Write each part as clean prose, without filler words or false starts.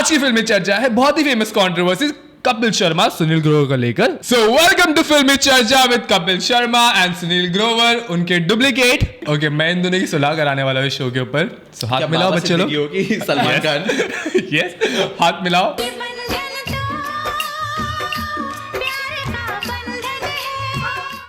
आज की फिल्मी चर्चा है बहुत ही फेमस कंट्रोवर्सी कपिल शर्मा सुनील ग्रोवर को लेकर। सो वेलकम टू फिल्मी चर्चा विद कपिल शर्मा एंड सुनील ग्रोवर, उनके डुप्लीकेट। ओके, मैं इन दोनों की सुलह कराने वाला हूँ शो के ऊपर। सो हाथ मिलाओ बच्चे लोग। सलमान खान। यस, हाथ मिलाओ।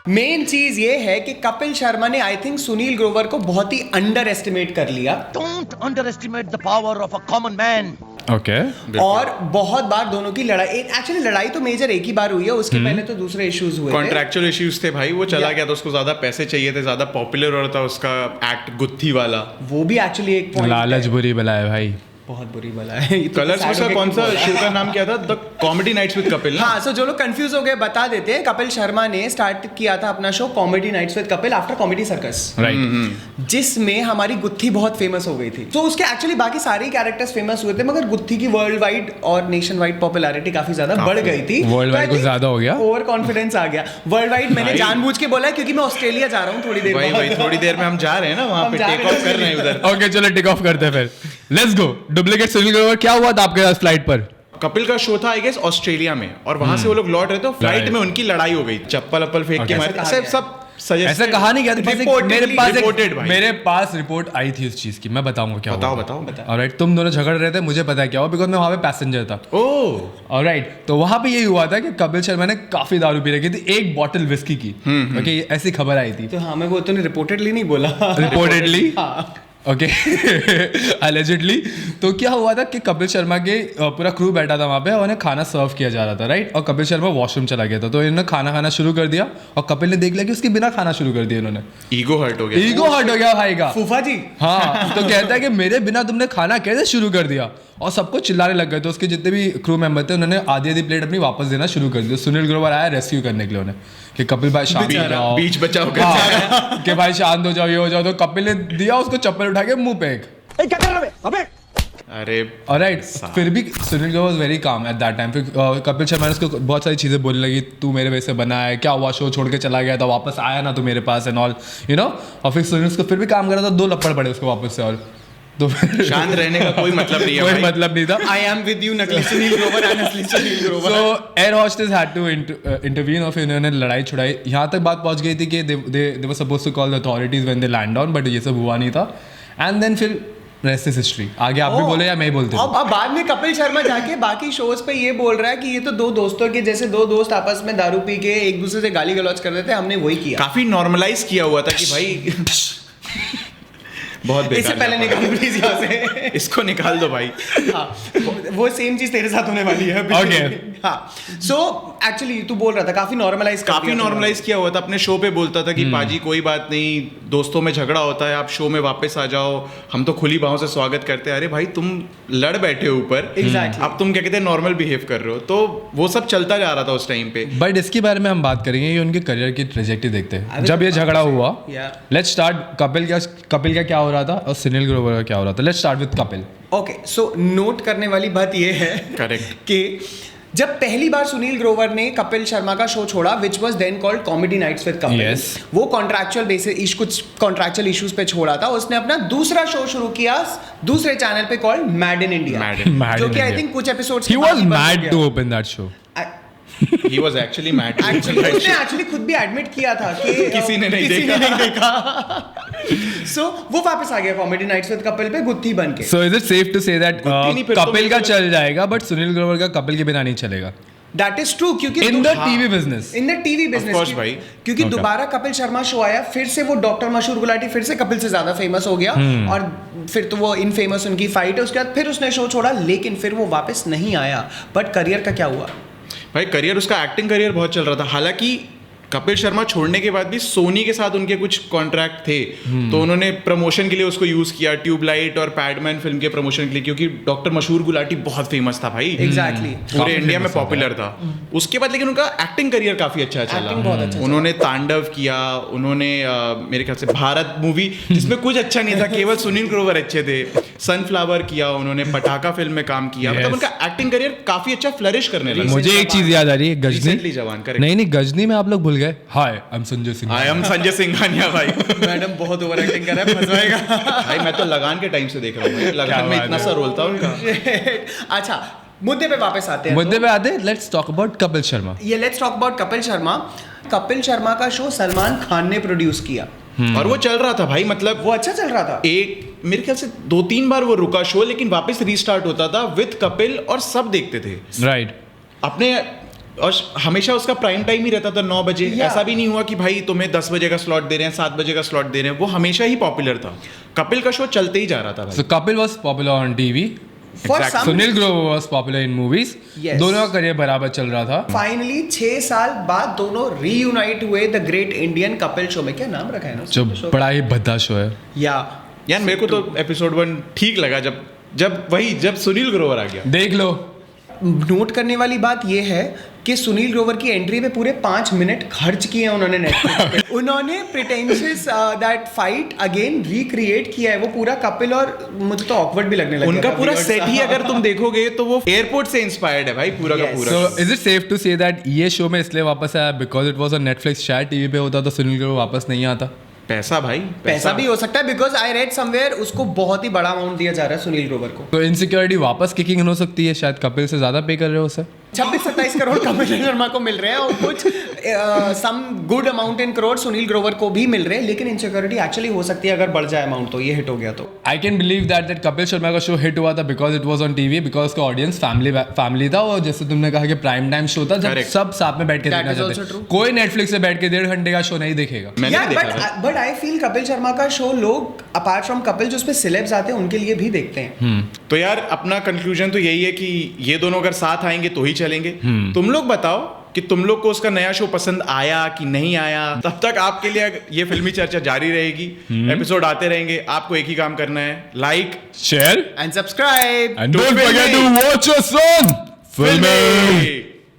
मेन चीज ये है कि कपिल शर्मा ने आई थिंक सुनील ग्रोवर को बहुत ही अंडर एस्टिमेट कर लिया। Don't underestimate the power of a common man. Okay, और बहुत बार दोनों की लड़ाई, एक्चुअली लड़ाई तो मेजर एक ही बार हुई है, उसके पहले तो दूसरे इश्यूज हुए थे। कॉन्ट्रैक्चुअल इश्यूज थे भाई, वो चला गया तो उसको ज्यादा पैसे चाहिए थे, ज्यादा पॉपुलर हो रहा था उसका एक्ट गुत्थी वाला। वो भी एक्चुअली एक पॉइंट लालच बुरी बला है भाई, बहुत बुरी बला है। कलर्स उसका कौन सा शो का नाम क्या था? The comedy nights with Kapil. हाँ, सो जो लोग कंफ्यूज हो गए बता देते हैं, कपिल शर्मा ने स्टार्ट किया था अपना show comedy nights with Kapil after comedy circus, right, जिसमें हमारी गुत्थी बहुत फेमस हो गई थी। तो उसके एक्चुअली बाकी सारे कैरेक्टर्स फेमस हुए थे, मगर गुत्थी की वर्ल्ड वाइड और नेशन वाइड पॉपुलैरिटी काफी ज्यादा बढ़ गई थी। वर्ल्ड वाइड कुछ ज्यादा हो गया, ओवर कॉन्फिडेंस आ गया। वर्ल्ड वाइड मैंने जानबूझ के बोला है क्योंकि मैं ऑस्ट्रेलिया जा रहा हूँ थोड़ी देर वही बाद। थोड़ी देर में हम जा रहे हैं ना, वहाँ पे टेक ऑफ कर रहे हैं उधर। ओके चलो टेक ऑफ करते हैं फिर, let's go. Duplicate Sunil Grover, क्या हुआ था आपके साथ फ्लाइट पर? कपिल का शो था आई गेस ऑस्ट्रेलिया में, और वहां से वो लोग लौट रहे थे, फ्लाइट में उनकी लड़ाई हो गई, चप्पल अप्पल फेंक के मारे, सब ऐसा कहा नहीं गया था, Reported भाई। मेरे पास रिपोर्ट आई थी उस चीज की, मैं बताऊंगा क्या हुआ। बताओ। ऑलराइट, तुम दोनों झगड़ रहे थे, मुझे पता है क्या हुआ, बिकॉज मैं वहां पे पैसेंजर था। ओह ऑलराइट, तो वहां पे यही हुआ था कि कपिल शर्मा ने काफी दारू पी रखी थी, एक बॉटल विस्की की। ओके, ऐसी खबर आई थी। तो हाँ, मैं वो तो रिपोर्टेडली नहीं बोला, रिपोर्टेडली हाँ। Okay, allegedly. तो क्या हुआ था कि कपिल शर्मा के पूरा क्रू बैठा था वहाँ पे और उन्हें खाना सर्व किया जा रहा था, राइट। और कपिल शर्मा वॉशरूम चला गया था, तो इन्होंने खाना खाना शुरू कर दिया और कपिल ने देख लिया कि उसके बिना खाना शुरू कर दिया इन्होंने। ईगो हर्ट हो गया, ईगो हर्ट हो गया भाई का। फूफा जी, हाँ, तो कहता है कि मेरे बिना तुमने खाना कैसे शुरू कर दिया, और सबको चिल्लाने लग गए। तो उसके जितने भी क्रू मेंबर थे उन्होंने आधी प्लेट अपनी वापस देना शुरू कर दिया। सुनील ग्रोवर आया रेस्क्यू करने के लिए उन्हें कि कपिल भाई शांत हो जाओ, बीच बचाओ कि भाई शांत हो जाओ, ये हो जाओ। तो कपिल ने दिया उसको चप्पल उठा के मुंह पे एक। क्या कर रहे हो? अबे अरे ऑलराइट, फिर भी Sunil Grover was very calm at that time. फिर कपिल शर्मा ने उसको बहुत सारी चीज़ें बोलने लगी, तू मेरे वजह से बना है, क्या हुआ, शो छोड़ के चला गया था, वापस आया ना तू मेरे पास एंड ऑल, यू नो। और फिर सुनील उसको फिर भी काम कर रहा था, 2 लपड़ पड़े उसको वापस से। और तो शांत रहने का कोई मतलब नहीं है, कोई भाई। मतलब नहीं था। आई एम विद यू नकली सुनील ग्रोवर एंड असली Sunil Grover. So air hostess had to intervene, और फिर इन्होंने लड़ाई छुड़ाई। यहाँ तक बात पहुँच गई थी कि they were supposed to call the authorities when they land on, but ये सब हुआ नहीं था। एंड देन फिर रेस्ट इज हिस्ट्री। आगे आप भी बोले या मैं ही बोलते हूँ? अब बाद में कपिल शर्मा जाके बाकी शोज पे ये बोल रहा है कि ये तो 2 दोस्तों के जैसे 2 दोस्त आपस में दारू पी के एक दूसरे से गाली गलौज कर रहे थे, हमने वही किया। काफी नॉर्मलाइज किया हुआ था कि भाई बहुत बेकार। इससे पहले निकल प्लीज यहाँ से, इसको निकाल दो भाई। हाँ, वो सेम चीज तेरे साथ होने वाली है। Okay. हाँ, सो एक्चुअली तू बोल रहा था काफी नॉर्मलाइज किया हुआ था। अपने शो पे बोलता था कि पाजी कोई बात नहीं, दोस्तों में झगड़ा होता है, आप शो में वापस आ जाओ, हम तो खुली बाहों से स्वागत करते हैं। अरे भाई तुम लड़ बैठे हो ऊपर, Exactly. अब तुम क्या कहते हैं नॉर्मल बिहेव कर रहे हो। तो वो सब चलता जा रहा था उस टाइम पे। बट इसके बारे में हम बात करेंगे, ये उनके करियर की ट्रेजेक्टरी देखते हैं। अरे जब ये झगड़ा हुआ, Yeah. लेट्स स्टार्ट कपिल का क्या हो रहा था और सुनील ग्रोवर का क्या हो रहा था। Let's start with Kapil. Okay, so note करने वाली बात ये है Correct. कि जब पहली बार सुनील ग्रोवर ने कपिल शर्मा का शो छोड़ा, which was then called comedy nights with Kapil, Yes. वो कॉन्ट्रैक्चुअल बेसिस कुछ कॉन्ट्रैक्चुअल इश्यूज पे छोड़ा था। उसने अपना दूसरा शो शुरू किया दूसरे चैनल पे called mad in India, Mad जो in कि आई India. थिंक कुछ episodes He was mad to open that show. He was actually mad. उसने एक्चुअली खुद भी एडमिट किया था कि किसी ने नहीं देखा। सो वो वापस आ गया कॉमेडी नाइट्स विद कपिल पे गुत्थी बन के। So is it safe to say that गुत्ती नहीं, फिर तो कपिल का बिल्कुल- चल जाएगा, बट सुनील ग्रोवर का कपिल के बिना नहीं चलेगा? That is true, क्योंकि In the TV business. In the TV Of business course, भाई। क्योंकि Okay. दोबारा कपिल शर्मा शो आया, फिर से वो डॉक्टर मशहूर गुलाटी फिर से कपिल से ज्यादा फेमस हो गया, और फिर तो वो इनफेमस उनकी फाइट है। उसके बाद फिर उसने शो छोड़ा, लेकिन फिर वो वापस नहीं आया। बट करियर का क्या हुआ भाई? करियर, उसका एक्टिंग करियर बहुत चल रहा था। हालांकि कपिल शर्मा छोड़ने के बाद भी सोनी के साथ उनके कुछ कॉन्ट्रैक्ट थे, तो उन्होंने प्रमोशन के लिए उसको यूज किया, ट्यूबलाइट और पैडमैन फिल्म के प्रमोशन के लिए, क्योंकि डॉक्टर मशहूर गुलाटी बहुत फेमस था भाई। एग्जैक्टली पूरे काफी इंडिया में famous था पॉपुलर था। उसके बाद लेकिन उनका एक्टिंग करियर काफी अच्छा Acting बहुत चला। अच्छा उन्होंने तांडव किया, उन्होंने मेरे ख्याल से भारत मूवी, जिसमें कुछ अच्छा नहीं था, केवल सुनील ग्रोवर अच्छे थे। सनफ्लावर किया उन्होंने, पटाखा फिल्म में काम किया, मतलब Yes. उनका एक्टिंग करियर काफी अच्छा फ्लरिश करने लगा। मुझे एक चीज याद आ रही है, गजनी। Recently जवान, correct. नहीं गजनी में आप लोग भूल गए, hi I am Sanjay Singh. I am Sanjay Singhania भाई। मैडम बहुत ओवर एक्टिंग कर रहा है, फंसवाएगा। भाई मैं तो लगान के टाइम से देख रहा हूँ, लगान में बात इतना है। सा रोल था उनका। अच्छा, मुद्दे पे वापस आते हैं। मुद्दे पे आते, let's talk about Kapil Sharma. ये let's talk about Kapil Sharma. Kapil Sharma का शो सलमान खान ने प्रोड्यूस किया और वो चल रहा था भाई, मतलब वो अच्छा चल रहा था। एक मेरे ख्याल से 2-3 बार वो रुका शो, लेकिन वापस रीस्टार्ट होता था विद कपिल और सब देखते थे राइट। अपने, और हमेशा उसका प्राइम टाइम ही रहता था 9 बजे। Yeah. ऐसा भी नहीं हुआ कि भाई तुम्हें 10 बजे का स्लॉट दे रहे हैं, 7 बजे का स्लॉट दे रहे हैं, वो हमेशा ही पॉपुलर था। कपिल का शो चलते ही जा रहा था So भाई। Kapil was popular on TV. For Exactly. some Sunil Grover was popular in movies. Yes. दोनों का करियर बराबर चल रहा था। फाइनली 6 साल बाद दोनों रीयूनाइट हुए the great Indian Kapil show में। क्या नाम रखा है ना जो उसके show बड़ा ही भद्दा शो है। का? या यार मेरे को तो एपिसोड 1 ठीक लगा, जब सुनील ग्रोवर आ गया। देख लो, नोट करने वाली बात यह है कि सुनील ग्रोवर की एंट्री पे पूरे 5 मिनट खर्च किए हैं उन्होंने नेटफ्लिक्स पे। उन्होंने pretentious that fight again recreate किया है वो पूरा कपिल, और मुझे तो ऑकवर्ड भी लगने लगा। उनका पूरा सेट ही अगर तुम देखोगे तो वो एयरपोर्ट से इंस्पायर्ड है भाई, पूरा का Yes. पूरा। so is it safe to say that ये शो में इसलिए वापस आया because it was on Netflix, शायद टीवी पे होता तो सुनील ग्रोवर वापस नहीं आता। पैसा भाई, पैसा भी हो सकता है, बिकॉज आई रेड समवेयर उसको बहुत ही बड़ा अमाउंट दिया जा रहा है सुनील ग्रोवर को। तो इनसिक्योरिटी वापस किकिंग इन हो सकती है, शायद कपिल से ज्यादा पे कर रहे हो उसे। 26-27 करोड़ कपिल शर्मा को मिल रहे हैं और कुछ some good amount in crore Sunil Grover को भी मिल रहे हैं, लेकिन इनसिक्योरिटी एक्चुअली हो सकती है अगर बढ़ जाए अमाउंट, तो ये हिट हो गया तो। I can believe that Kapil Sharma का शो हिट हुआ था because it was on TV, because उसका ऑडियंस फैमिली था, और जैसे तुमने कहा कि प्राइम टाइम शो था जब Correct. सब साथ में बैठ के That देखना is also चाहते true. हैं। कोई नेटफ्लिक्स से बैठ के 1.5 घंटे का शो नहीं देखेगा। मैंने यार भी देखा था। But I feel Kapil Sharma का शो लोग अपार्ट फ्रॉम कपिल जो उसमें सिलेब्स आते हैं उनके लिए भी देखते हैं। तो यार अपना कंक्लूजन तो यही है कि ये दोनों अगर साथ आएंगे तो ही चलेंगे। तुम लोग बताओ कि तुम लोग को उसका नया शो पसंद आया कि नहीं आया। तब तक आपके लिए ये फिल्मी चर्चा जारी रहेगी, एपिसोड आते रहेंगे। आपको एक ही काम करना है, like share and subscribe and don't forget to watch your Sun filmy.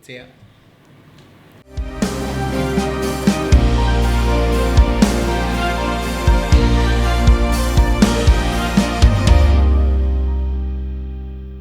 See ya.